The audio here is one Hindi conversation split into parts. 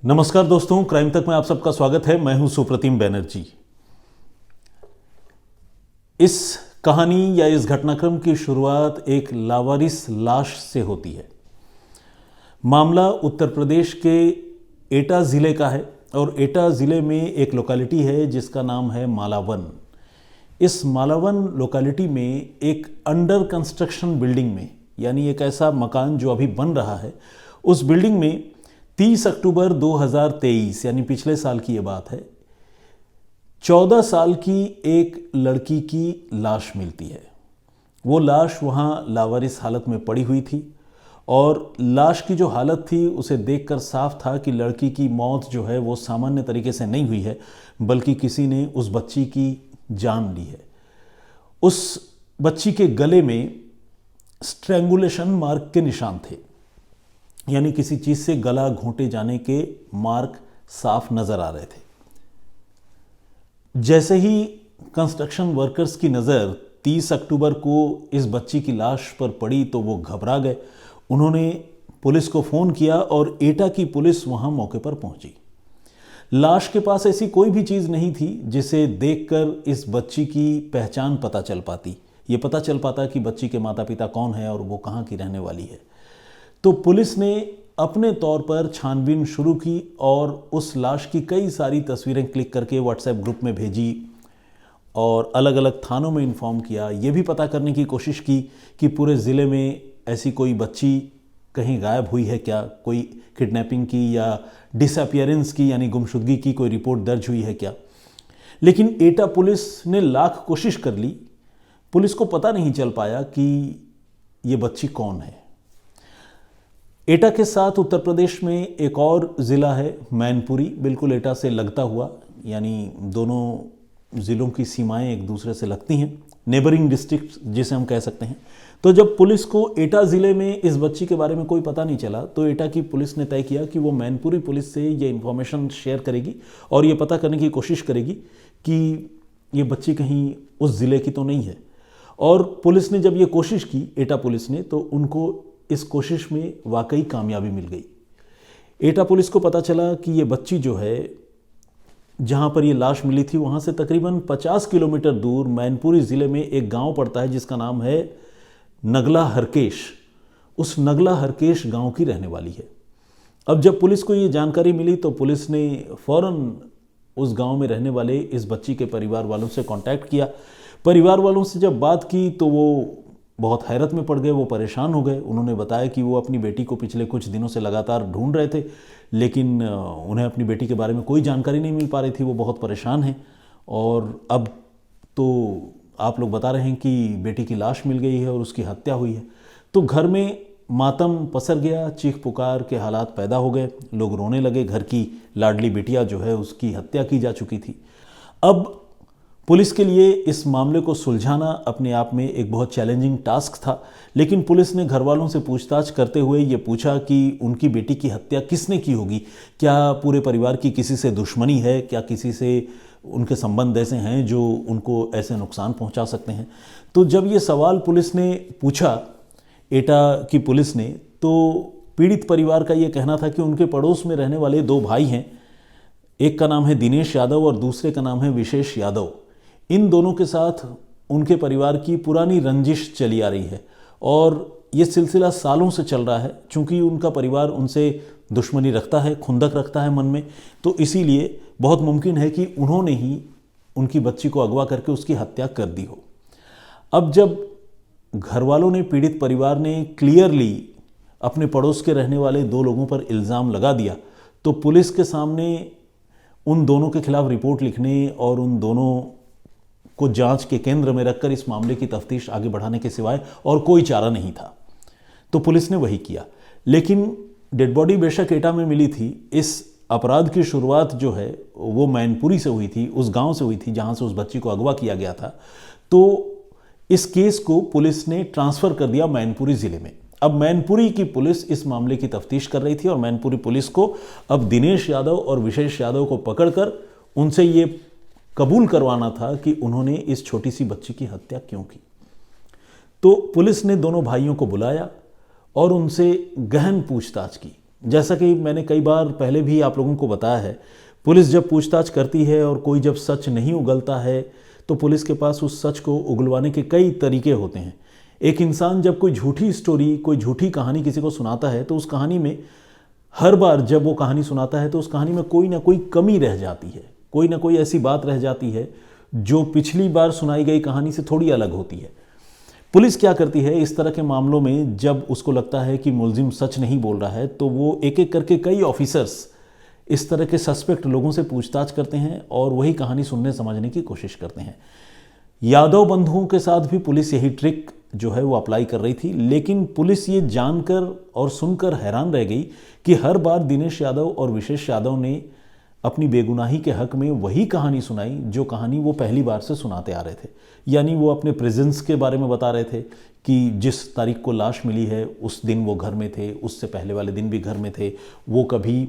नमस्कार दोस्तों, क्राइम तक में आप सबका स्वागत है। मैं हूं सुप्रतिम बैनर्जी। इस कहानी या इस घटनाक्रम की शुरुआत एक लावारिस लाश से होती है। मामला उत्तर प्रदेश के एटा ज़िले का है और एटा ज़िले में एक लोकेलिटी है जिसका नाम है मालावन। इस मालावन लोकेलिटी में एक अंडर कंस्ट्रक्शन बिल्डिंग में, यानी एक ऐसा मकान जो अभी बन रहा है, उस बिल्डिंग में 30 अक्टूबर 2023 यानी पिछले साल की ये बात है, 14 साल की एक लड़की की लाश मिलती है। वो लाश वहाँ लावारिस हालत में पड़ी हुई थी और लाश की जो हालत थी उसे देखकर साफ था कि लड़की की मौत जो है वो सामान्य तरीके से नहीं हुई है, बल्कि किसी ने उस बच्ची की जान ली है। उस बच्ची के गले में स्ट्रैंगुलेशन मार्क के निशान थे, यानी किसी चीज से गला घोंटे जाने के मार्क साफ नजर आ रहे थे। जैसे ही कंस्ट्रक्शन वर्कर्स की नज़र 30 अक्टूबर को इस बच्ची की लाश पर पड़ी तो वो घबरा गए। उन्होंने पुलिस को फ़ोन किया और एटा की पुलिस वहाँ मौके पर पहुंची। लाश के पास ऐसी कोई भी चीज़ नहीं थी जिसे देखकर इस बच्ची की पहचान पता चल पाती, ये पता चल पाता कि बच्ची के माता पिता कौन है और वो कहाँ की रहने वाली है। तो पुलिस ने अपने तौर पर छानबीन शुरू की और उस लाश की कई सारी तस्वीरें क्लिक करके व्हाट्सएप ग्रुप में भेजी और अलग अलग थानों में इन्फॉर्म किया। ये भी पता करने की कोशिश की कि पूरे ज़िले में ऐसी कोई बच्ची कहीं गायब हुई है क्या, कोई किडनैपिंग की या डिसअपियरेंस की यानी गुमशुदगी की कोई रिपोर्ट दर्ज हुई है क्या। लेकिन एटा पुलिस ने लाख कोशिश कर ली, पुलिस को पता नहीं चल पाया कि ये बच्ची कौन है। एटा के साथ उत्तर प्रदेश में एक और ज़िला है मैनपुरी, बिल्कुल एटा से लगता हुआ, यानी दोनों ज़िलों की सीमाएं एक दूसरे से लगती हैं, नेबरिंग डिस्ट्रिक्ट जिसे हम कह सकते हैं। तो जब पुलिस को एटा ज़िले में इस बच्ची के बारे में कोई पता नहीं चला तो एटा की पुलिस ने तय किया कि वो मैनपुरी पुलिस से ये इन्फॉर्मेशन शेयर करेगी और ये पता करने की कोशिश करेगी कि ये बच्ची कहीं उस ज़िले की तो नहीं है। और पुलिस ने जब ये कोशिश की, एटा पुलिस ने, तो उनको इस कोशिश में वाकई कामयाबी मिल गई। एटा पुलिस को पता चला कि ये बच्ची जो है, जहाँ पर ये लाश मिली थी वहाँ से तकरीबन 50 किलोमीटर दूर मैनपुरी ज़िले में एक गांव पड़ता है जिसका नाम है नगला हरकेश। उस नगला हरकेश गांव की रहने वाली है। अब जब पुलिस को ये जानकारी मिली तो पुलिस ने फ़ौरन उस गांव में रहने वाले इस बच्ची के परिवार वालों से कांटेक्ट किया। परिवार वालों से जब बात की तो वो बहुत हैरत में पड़ गए, वो परेशान हो गए। उन्होंने बताया कि वो अपनी बेटी को पिछले कुछ दिनों से लगातार ढूंढ रहे थे, लेकिन उन्हें अपनी बेटी के बारे में कोई जानकारी नहीं मिल पा रही थी। वो बहुत परेशान हैं और अब तो आप लोग बता रहे हैं कि बेटी की लाश मिल गई है और उसकी हत्या हुई है। तो घर में मातम पसर गया, चीख पुकार के हालात पैदा हो गए, लोग रोने लगे। घर की लाडली बिटिया जो है उसकी हत्या की जा चुकी थी। अब पुलिस के लिए इस मामले को सुलझाना अपने आप में एक बहुत चैलेंजिंग टास्क था, लेकिन पुलिस ने घर वालों से पूछताछ करते हुए ये पूछा कि उनकी बेटी की हत्या किसने की होगी। क्या पूरे परिवार की किसी से दुश्मनी है, क्या किसी से उनके संबंध ऐसे हैं जो उनको ऐसे नुकसान पहुंचा सकते हैं। तो जब ये सवाल पुलिस ने पूछा, एटा की पुलिस ने, तो पीड़ित परिवार का ये कहना था कि उनके पड़ोस में रहने वाले दो भाई हैं, एक का नाम है दिनेश यादव और दूसरे का नाम है विशेष यादव। इन दोनों के साथ उनके परिवार की पुरानी रंजिश चली आ रही है और ये सिलसिला सालों से चल रहा है। चूँकि उनका परिवार उनसे दुश्मनी रखता है, खुंदक रखता है मन में, तो इसीलिए बहुत मुमकिन है कि उन्होंने ही उनकी बच्ची को अगवा करके उसकी हत्या कर दी हो। अब जब घर वालों ने, पीड़ित परिवार ने क्लियरली अपने पड़ोस के रहने वाले दो लोगों पर इल्ज़ाम लगा दिया तो पुलिस के सामने उन दोनों के खिलाफ रिपोर्ट लिखने और उन दोनों को जांच के केंद्र में रखकर इस मामले की तफ्तीश आगे बढ़ाने के सिवाय और कोई चारा नहीं था। तो पुलिस ने वही किया। लेकिन डेड बॉडी बेशक एटा में मिली थी, इस अपराध की शुरुआत जो है वो मैनपुरी से हुई थी, उस गांव से हुई थी जहां से उस बच्ची को अगवा किया गया था। तो इस केस को पुलिस ने ट्रांसफ़र कर दिया मैनपुरी ज़िले में। अब मैनपुरी की पुलिस इस मामले की तफ्तीश कर रही थी और मैनपुरी पुलिस को अब दिनेश यादव और विशेष यादव को पकड़कर उनसे ये कबूल करवाना था कि उन्होंने इस छोटी सी बच्ची की हत्या क्यों की। तो पुलिस ने दोनों भाइयों को बुलाया और उनसे गहन पूछताछ की। जैसा कि मैंने कई बार पहले भी आप लोगों को बताया है, पुलिस जब पूछताछ करती है और कोई जब सच नहीं उगलता है तो पुलिस के पास उस सच को उगलवाने के कई तरीके होते हैं। एक इंसान जब कोई झूठी स्टोरी, कोई झूठी कहानी किसी को सुनाता है तो उस कहानी में हर बार जब वो कहानी सुनाता है तो उस कहानी में कोई ना कोई कमी रह जाती है, कोई ना कोई ऐसी बात रह जाती है जो पिछली बार सुनाई गई कहानी से थोड़ी अलग होती है। पुलिस क्या करती है इस तरह के मामलों में, जब उसको लगता है कि मुलजिम सच नहीं बोल रहा है तो वो एक एक करके कई ऑफिसर्स इस तरह के सस्पेक्ट लोगों से पूछताछ करते हैं और वही कहानी सुनने समझने की कोशिश करते हैं। यादव बंधुओं के साथ भी पुलिस यही ट्रिक जो है वो अप्लाई कर रही थी, लेकिन पुलिस ये जानकर और सुनकर हैरान रह गई कि हर बार दिनेश यादव और विशेष यादव ने अपनी बेगुनाही के हक में वही कहानी सुनाई जो कहानी वो पहली बार से सुनाते आ रहे थे। यानी वो अपने प्रेजेंस के बारे में बता रहे थे कि जिस तारीख को लाश मिली है उस दिन वो घर में थे, उससे पहले वाले दिन भी घर में थे, वो कभी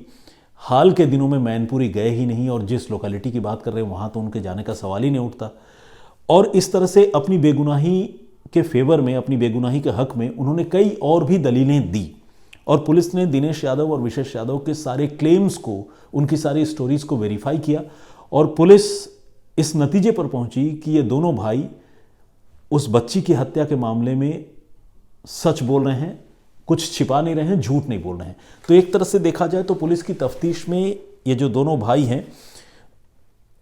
हाल के दिनों में मैनपुरी गए ही नहीं और जिस लोकेलिटी की बात कर रहे हैं वहाँ तो उनके जाने का सवाल ही नहीं उठता। और इस तरह से अपनी बेगुनाही के फेवर में, अपनी बेगुनाही के हक में उन्होंने कई और भी दलीलें दी और पुलिस ने दिनेश यादव और विशेष यादव के सारे क्लेम्स को, उनकी सारी स्टोरीज को वेरीफाई किया और पुलिस इस नतीजे पर पहुंची कि ये दोनों भाई उस बच्ची की हत्या के मामले में सच बोल रहे हैं, कुछ छिपा नहीं रहे हैं, झूठ नहीं बोल रहे हैं। तो एक तरह से देखा जाए तो पुलिस की तफ्तीश में ये जो दोनों भाई हैं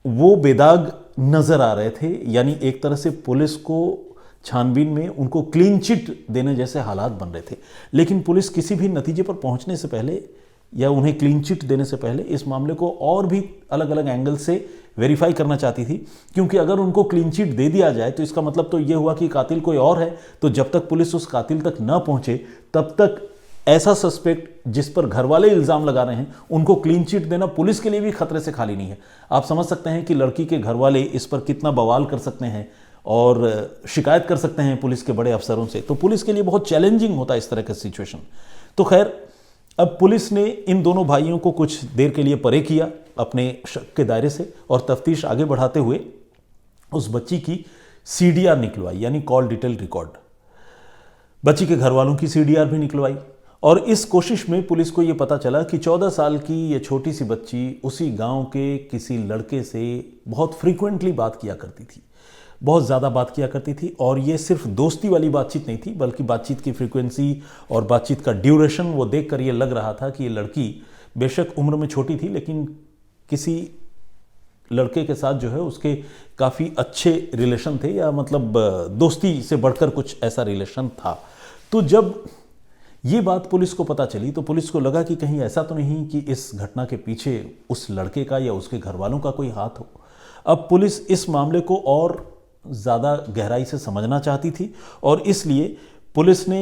वो बेदाग नजर आ रहे थे। यानी एक तरह से पुलिस को छानबीन में उनको क्लीन चिट देने जैसे हालात बन रहे थे, लेकिन पुलिस किसी भी नतीजे पर पहुंचने से पहले या उन्हें क्लीन चिट देने से पहले इस मामले को और भी अलग अलग एंगल से वेरीफाई करना चाहती थी, क्योंकि अगर उनको क्लीन चिट दे दिया जाए तो इसका मतलब तो ये हुआ कि कातिल कोई और है। तो जब तक पुलिस उस कातिल तक न पहुंचे तब तक ऐसा सस्पेक्ट जिस पर घर वाले इल्ज़ाम लगा रहे हैं उनको क्लीन चिट देना पुलिस के लिए भी खतरे से खाली नहीं है। आप समझ सकते हैं कि लड़की के घर वाले इस पर कितना बवाल कर सकते हैं और शिकायत कर सकते हैं पुलिस के बड़े अफसरों से। तो पुलिस के लिए बहुत चैलेंजिंग होता है इस तरह का सिचुएशन। तो खैर, अब पुलिस ने इन दोनों भाइयों को कुछ देर के लिए परे किया अपने शक के दायरे से और तफ्तीश आगे बढ़ाते हुए उस बच्ची की सीडीआर निकलवाई, यानी कॉल डिटेल रिकॉर्ड। बच्ची के घर वालों की सीडीआर भी निकलवाई और इस कोशिश में पुलिस को यह पता चला कि 14 साल की यह छोटी सी बच्ची उसी गांव के किसी लड़के से बहुत फ्रीक्वेंटली बात किया करती थी, बहुत ज़्यादा बात किया करती थी। और ये सिर्फ दोस्ती वाली बातचीत नहीं थी, बल्कि बातचीत की फ्रीक्वेंसी और बातचीत का ड्यूरेशन वो देखकर ये लग रहा था कि ये लड़की बेशक उम्र में छोटी थी लेकिन किसी लड़के के साथ जो है उसके काफ़ी अच्छे रिलेशन थे, या मतलब दोस्ती से बढ़कर कुछ ऐसा रिलेशन था। तो जब ये बात पुलिस को पता चली तो पुलिस को लगा कि कहीं ऐसा तो नहीं कि इस घटना के पीछे उस लड़के का या उसके घर वालों का कोई हाथ हो। अब पुलिस इस मामले को और ज़्यादा गहराई से समझना चाहती थी और इसलिए पुलिस ने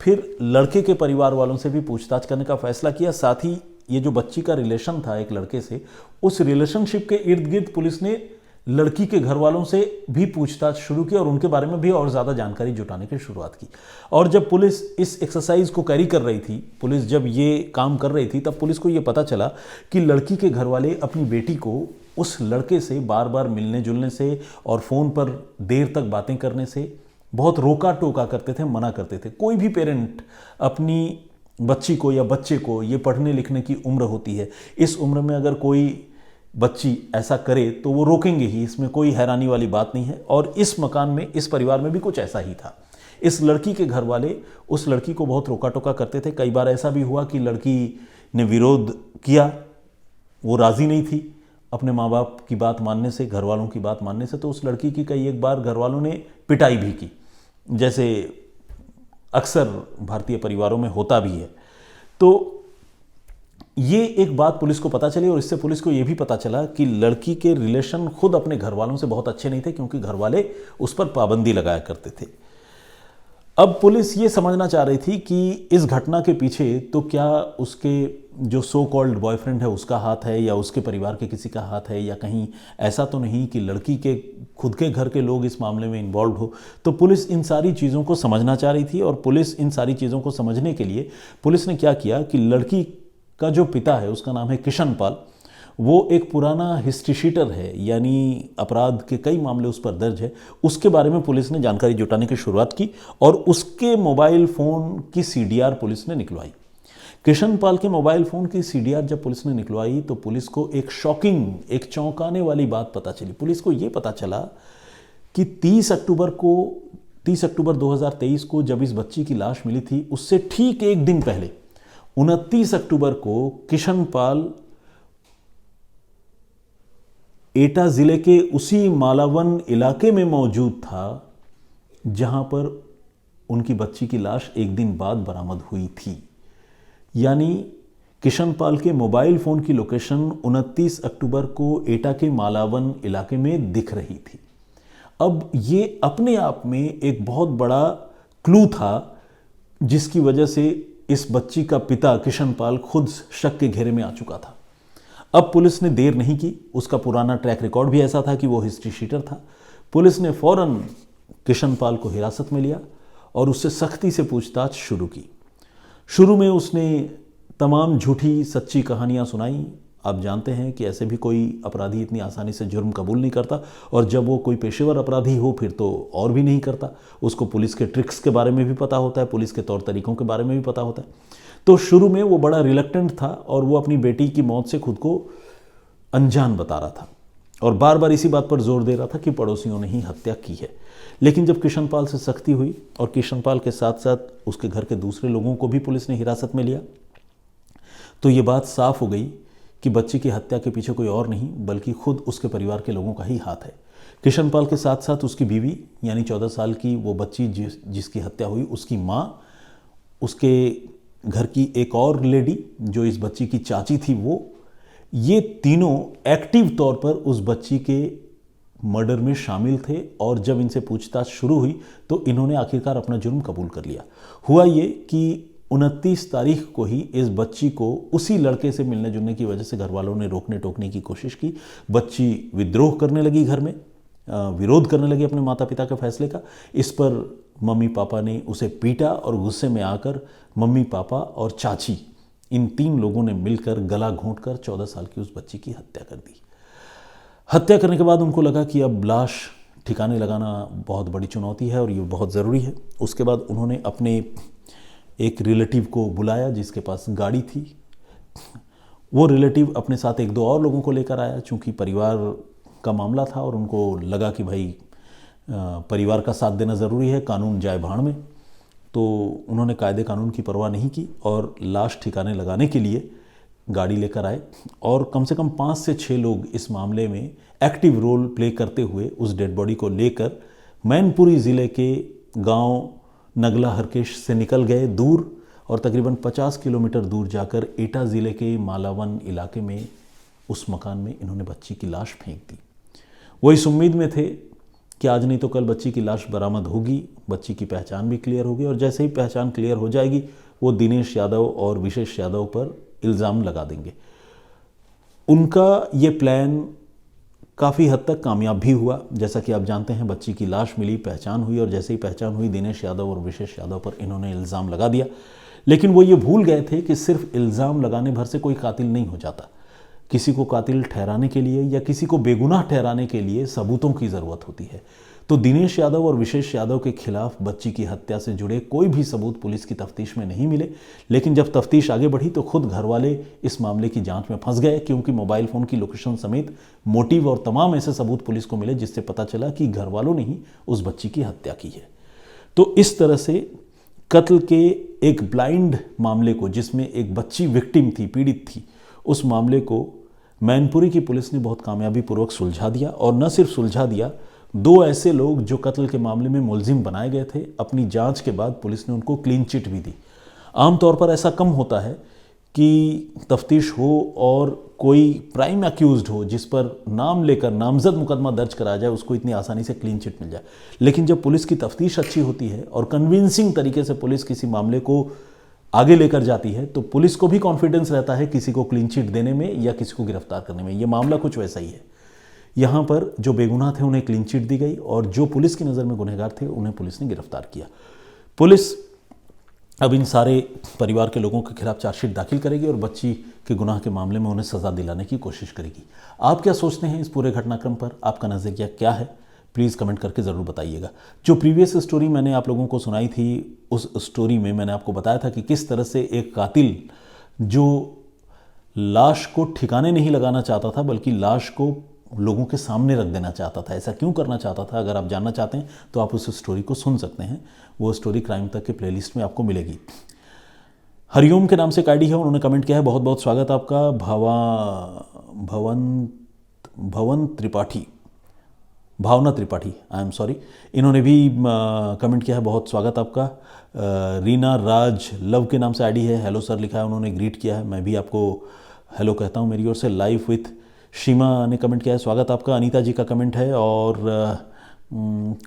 फिर लड़के के परिवार वालों से भी पूछताछ करने का फैसला किया। साथ ही ये जो बच्ची का रिलेशन था एक लड़के से, उस रिलेशनशिप के इर्द गिर्द पुलिस ने लड़की के घर वालों से भी पूछताछ शुरू की और उनके बारे में भी और ज़्यादा जानकारी जुटाने की शुरुआत की। और जब पुलिस इस एक्सरसाइज को कैरी कर रही थी, पुलिस जब ये काम कर रही थी, तब पुलिस को ये पता चला कि लड़की के घर वाले अपनी बेटी को उस लड़के से बार बार मिलने जुलने से और फ़ोन पर देर तक बातें करने से बहुत रोका टोका करते थे, मना करते थे। कोई भी पेरेंट अपनी बच्ची को या बच्चे को, ये पढ़ने लिखने की उम्र होती है, इस उम्र में अगर कोई बच्ची ऐसा करे तो वो रोकेंगे ही, इसमें कोई हैरानी वाली बात नहीं है। और इस मकान में, इस परिवार में भी कुछ ऐसा ही था। इस लड़की के घर वाले उस लड़की को बहुत रोका टोका करते थे। कई बार ऐसा भी हुआ कि लड़की ने विरोध किया, वो राज़ी नहीं थी अपने माँ बाप की बात मानने से, घर वालों की बात मानने से, तो उस लड़की की कई एक बार घर वालों ने पिटाई भी की, जैसे अक्सर भारतीय परिवारों में होता भी है। तो ये एक बात पुलिस को पता चली और इससे पुलिस को ये भी पता चला कि लड़की के रिलेशन खुद अपने घर वालों से बहुत अच्छे नहीं थे, क्योंकि घर वाले उस पर पाबंदी लगाया करते थे। अब पुलिस ये समझना चाह रही थी कि इस घटना के पीछे तो क्या उसके जो सो कॉल्ड बॉयफ्रेंड है उसका हाथ है या उसके परिवार के किसी का हाथ है, या कहीं ऐसा तो नहीं कि लड़की के खुद के घर के लोग इस मामले में इन्वॉल्व हो। तो पुलिस इन सारी चीज़ों को समझना चाह रही थी और पुलिस इन सारी चीज़ों को समझने के लिए पुलिस ने क्या किया कि लड़की का जो पिता है, उसका नाम है किशन पाल, वो एक पुराना हिस्ट्री शीटर है, यानी अपराध के कई मामले उस पर दर्ज है। उसके बारे में पुलिस ने जानकारी जुटाने की शुरुआत की और उसके मोबाइल फ़ोन की सीडीआर पुलिस ने निकलवाई। किशन पाल के मोबाइल फ़ोन की सीडीआर जब पुलिस ने निकलवाई तो पुलिस को एक शॉकिंग, एक चौंकाने वाली बात पता चली। पुलिस को ये पता चला कि 30 अक्टूबर 2023 को जब इस बच्ची की लाश मिली थी, उससे ठीक एक दिन पहले 29 अक्टूबर को किशन पाल एटा जिले के उसी मालावन इलाके में मौजूद था जहां पर उनकी बच्ची की लाश एक दिन बाद बरामद हुई थी। यानी किशन पाल के मोबाइल फ़ोन की लोकेशन 29 अक्टूबर को एटा के मालावन इलाके में दिख रही थी। अब ये अपने आप में एक बहुत बड़ा क्लू था जिसकी वजह से इस बच्ची का पिता किशन पाल खुद शक के घेरे में आ चुका था। अब पुलिस ने देर नहीं की, उसका पुराना ट्रैक रिकॉर्ड भी ऐसा था कि वो हिस्ट्री शीटर था। पुलिस ने फौरन किशन पाल को हिरासत में लिया और उससे सख्ती से पूछताछ शुरू की। शुरू में उसने तमाम झूठी सच्ची कहानियां सुनाई। आप जानते हैं कि ऐसे भी कोई अपराधी इतनी आसानी से जुर्म कबूल नहीं करता, और जब वो कोई पेशेवर अपराधी हो फिर तो और भी नहीं करता। उसको पुलिस के ट्रिक्स के बारे में भी पता होता है, पुलिस के तौर तरीकों के बारे में भी पता होता है। तो शुरू में वो बड़ा रिलक्टेंट था और वो अपनी बेटी की मौत से खुद को अनजान बता रहा था और बार बार इसी बात पर जोर दे रहा था कि पड़ोसियों ने ही हत्या की है। लेकिन जब किशन पाल से सख्ती हुई और किशन पाल के साथ साथ उसके घर के दूसरे लोगों को भी पुलिस ने हिरासत में लिया, तो ये बात साफ हो गई कि बच्ची की हत्या के पीछे कोई और नहीं बल्कि खुद उसके परिवार के लोगों का ही हाथ है। किशन पाल के साथ साथ उसकी बीवी, यानी 14 साल की वो बच्ची जिसकी हत्या हुई, उसकी माँ, उसके घर की एक और लेडी जो इस बच्ची की चाची थी, ये तीनों एक्टिव तौर पर उस बच्ची के मर्डर में शामिल थे। और जब इनसे पूछताछ शुरू हुई तो इन्होंने आखिरकार अपना जुर्म कबूल कर लिया। हुआ ये कि 29 तारीख को ही इस बच्ची को उसी लड़के से मिलने जुलने की वजह से घर वालों ने रोकने टोकने की कोशिश की। बच्ची विद्रोह करने लगी, घर में विरोध करने लगी अपने माता पिता के फैसले का। इस पर मम्मी पापा ने उसे पीटा और गुस्से में आकर मम्मी पापा और चाची, इन 3 लोगों ने मिलकर गला घोंटकर 14 साल की उस बच्ची की हत्या कर दी। हत्या करने के बाद उनको लगा कि अब लाश ठिकाने लगाना बहुत बड़ी चुनौती है और ये बहुत ज़रूरी है। उसके बाद उन्होंने अपने एक रिलेटिव को बुलाया जिसके पास गाड़ी थी। वो रिलेटिव अपने साथ 1-2 और लोगों को लेकर आया, चूँकि परिवार का मामला था और उनको लगा कि भाई परिवार का साथ देना ज़रूरी है, कानून जाए भाड़ में। तो उन्होंने कायदे कानून की परवाह नहीं की और लाश ठिकाने लगाने के लिए गाड़ी लेकर आए और कम से कम 5 से 6 लोग इस मामले में एक्टिव रोल प्ले करते हुए उस डेड बॉडी को लेकर मैनपुरी ज़िले के गांव नगला हरकेश से निकल गए दूर, और तकरीबन 50 किलोमीटर दूर जाकर एटा ज़िले के मालावन इलाके में उस मकान में इन्होंने बच्ची की लाश फेंक दी। वो इस उम्मीद में थे कि आज नहीं तो कल बच्ची की लाश बरामद होगी, बच्ची की पहचान भी क्लियर होगी, और जैसे ही पहचान क्लियर हो जाएगी वो दिनेश यादव और विशेष यादव पर इल्ज़ाम लगा देंगे। उनका ये प्लान काफ़ी हद तक कामयाब भी हुआ। जैसा कि आप जानते हैं, बच्ची की लाश मिली, पहचान हुई, और जैसे ही पहचान हुई दिनेश यादव और विशेष यादव पर इन्होंने इल्ज़ाम लगा दिया। लेकिन वो ये भूल गए थे कि सिर्फ इल्ज़ाम लगाने भर से कोई कातिल नहीं हो जाता। किसी को कातिल ठहराने के लिए या किसी को बेगुनाह ठहराने के लिए सबूतों की ज़रूरत होती है। तो दिनेश यादव और विशेष यादव के खिलाफ बच्ची की हत्या से जुड़े कोई भी सबूत पुलिस की तफ्तीश में नहीं मिले। लेकिन जब तफ्तीश आगे बढ़ी तो खुद घर वाले इस मामले की जांच में फंस गए, क्योंकि मोबाइल फ़ोन की लोकेशन समेत मोटिव और तमाम ऐसे सबूत पुलिस को मिले जिससे पता चला कि घर वालों ने ही उस बच्ची की हत्या की है। तो इस तरह से कत्ल के एक ब्लाइंड मामले को, जिसमें एक बच्ची विक्टिम थी, पीड़ित थी, उस मामले को मैनपुरी की पुलिस ने बहुत कामयाबी पूर्वक सुलझा दिया। और न सिर्फ सुलझा दिया, 2 ऐसे लोग जो कत्ल के मामले में मुलजिम बनाए गए थे, अपनी जांच के बाद पुलिस ने उनको क्लीन चिट भी दी। आमतौर पर ऐसा कम होता है कि तफ्तीश हो और कोई प्राइम अक्यूज्ड हो जिस पर नाम लेकर नामजद मुकदमा दर्ज कराया जाए, उसको इतनी आसानी से क्लीन चिट मिल जाए। लेकिन जब पुलिस की तफ्तीश अच्छी होती है और कन्विंसिंग तरीके से पुलिस किसी मामले को आगे लेकर जाती है, तो पुलिस को भी कॉन्फिडेंस रहता है किसी को क्लीन चिट देने में या किसी को गिरफ्तार करने में। यह मामला कुछ वैसा ही है। यहाँ पर जो बेगुनाह थे उन्हें क्लीन चिट दी गई और जो पुलिस की नज़र में गुनहगार थे उन्हें पुलिस ने गिरफ्तार किया। पुलिस अब इन सारे परिवार के लोगों के खिलाफ चार्जशीट दाखिल करेगी और बच्ची के गुनाह के मामले में उन्हें सज़ा दिलाने की कोशिश करेगी। आप क्या सोचते हैं इस पूरे घटनाक्रम पर? आपका नज़रिया क्या है? प्लीज़ कमेंट करके ज़रूर बताइएगा। जो प्रीवियस स्टोरी मैंने आप लोगों को सुनाई थी, उस स्टोरी में मैंने आपको बताया था कि किस तरह से एक कातिल जो लाश को ठिकाने नहीं लगाना चाहता था बल्कि लाश को लोगों के सामने रख देना चाहता था। ऐसा क्यों करना चाहता था, अगर आप जानना चाहते हैं तो आप उस स्टोरी को सुन सकते हैं। वो स्टोरी क्राइम तक के प्लेलिस्ट में आपको मिलेगी। हरिओम के नाम से एक आईडी है, उन्होंने कमेंट किया है, बहुत बहुत स्वागत आपका। भवन त्रिपाठी, भावना त्रिपाठी, आई एम सॉरी, इन्होंने भी कमेंट किया है, बहुत स्वागत आपका। रीना राज लव के नाम से आईडी है, हेलो सर लिखा है, उन्होंने ग्रीट किया है, मैं भी आपको हेलो कहता हूँ मेरी ओर से। लाइफ विथ शीमा ने कमेंट किया है, स्वागत आपका। अनीता जी का कमेंट है। और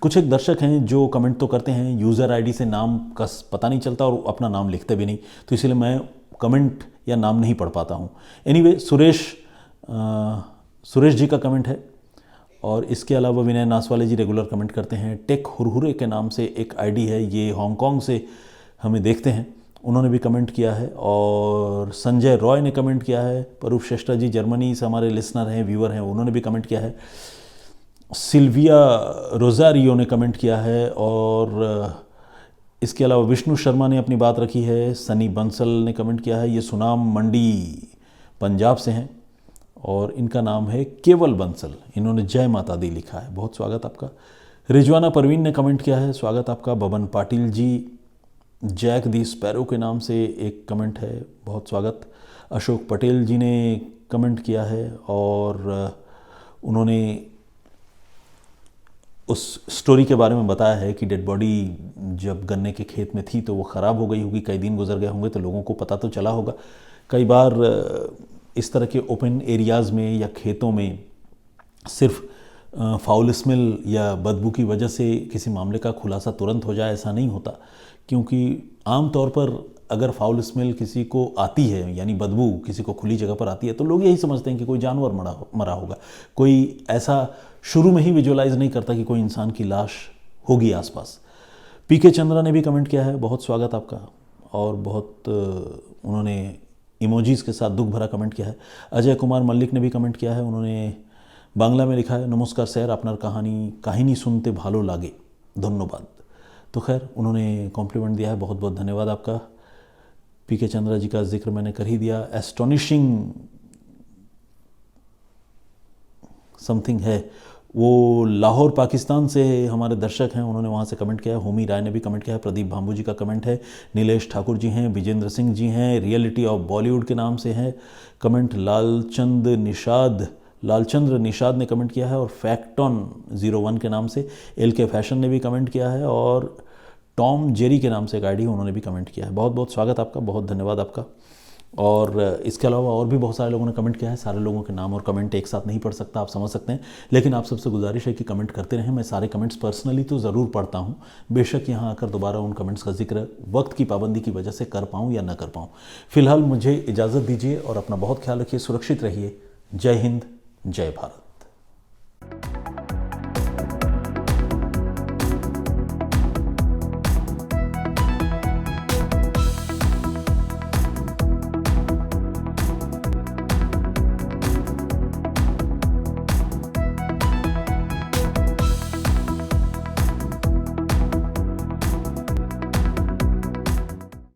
कुछ एक दर्शक हैं जो कमेंट तो करते हैं, यूज़र आईडी से नाम का पता नहीं चलता और अपना नाम लिखते भी नहीं, तो इसलिए मैं कमेंट या नाम नहीं पढ़ पाता हूँ। एनीवे, सुरेश जी का कमेंट है। और इसके अलावा विनय नासवाले जी रेगुलर कमेंट करते हैं। टेक हुरहुरे के नाम से एक आईडी है, ये हांगकांग से हमें देखते हैं, उन्होंने भी कमेंट किया है। और संजय रॉय ने कमेंट किया है। परूप श्रेष्ठा जी जर्मनी से हमारे लिसनर हैं, व्यूअर हैं, उन्होंने भी कमेंट किया है। सिल्विया रोजारियो ने कमेंट किया है। और इसके अलावा विष्णु शर्मा ने अपनी बात रखी है। सनी बंसल ने कमेंट किया है, ये सुनाम मंडी पंजाब से हैं और इनका नाम है केवल बंसल, इन्होंने जय माता दी लिखा है, बहुत स्वागत आपका। रिजवाना परवीन ने कमेंट किया है, स्वागत आपका। बबन पाटिल जी जैक दी स्पैरो के नाम से एक कमेंट है, बहुत स्वागत। अशोक पटेल जी ने कमेंट किया है और उन्होंने उस स्टोरी के बारे में बताया है कि डेड बॉडी जब गन्ने के खेत में थी तो वो ख़राब हो गई होगी, कई दिन गुजर गए होंगे तो लोगों को पता तो चला होगा। कई बार इस तरह के ओपन एरियाज़ में या खेतों में सिर्फ फाउल स्मेल या बदबू की वजह से किसी मामले का खुलासा तुरंत हो जाए, ऐसा नहीं होता। क्योंकि आम तौर पर अगर फाउल स्मेल किसी को आती है, यानी बदबू किसी को खुली जगह पर आती है, तो लोग यही समझते हैं कि कोई जानवर मरा होगा। कोई ऐसा शुरू में ही विजुअलाइज नहीं करता कि कोई इंसान की लाश होगी आसपास। पीके चंद्रा ने भी कमेंट किया है, बहुत स्वागत आपका। और बहुत उन्होंने इमोजीज़ के साथ दुख भरा कमेंट किया है। अजय कुमार मल्लिक ने भी कमेंट किया है, उन्होंने बांग्ला में लिखा है, नमस्कार सर, आपनार कहानी सुनते भालो लागे, धन्यवाद। तो खैर, उन्होंने कॉम्प्लीमेंट दिया है, बहुत बहुत धन्यवाद आपका। पीके चंद्रा जी का जिक्र मैंने कर ही दिया। एस्टोनिशिंग समथिंग है, वो लाहौर पाकिस्तान से हमारे दर्शक हैं, उन्होंने वहाँ से कमेंट किया है। होमी राय ने भी कमेंट किया है। प्रदीप भांबू जी का कमेंट है। नीलेश ठाकुर जी हैं। विजेंद्र सिंह जी हैं, रियलिटी ऑफ बॉलीवुड के नाम से है कमेंट। लालचंद्र निषाद ने कमेंट किया है। और फैक्टॉन 01 के नाम से LK फैशन ने भी कमेंट किया है। और टॉम जेरी के नाम से एक आईडी, उन्होंने भी कमेंट किया है। बहुत बहुत स्वागत आपका, बहुत धन्यवाद आपका। और इसके अलावा और भी बहुत सारे लोगों ने कमेंट किया है। सारे लोगों के नाम और कमेंट एक साथ नहीं पढ़ सकता, आप समझ सकते हैं, लेकिन आप सबसे गुजारिश है कि कमेंट करते रहें। मैं सारे कमेंट्स पर्सनली तो ज़रूर पढ़ता हूं, बेशक यहाँ आकर दोबारा उन कमेंट्स का जिक्र वक्त की पाबंदी की वजह से कर पाऊँ या ना कर पाऊँ। फिलहाल मुझे इजाज़त दीजिए और अपना बहुत ख्याल रखिए, सुरक्षित रहिए। जय हिंद, जय भारत।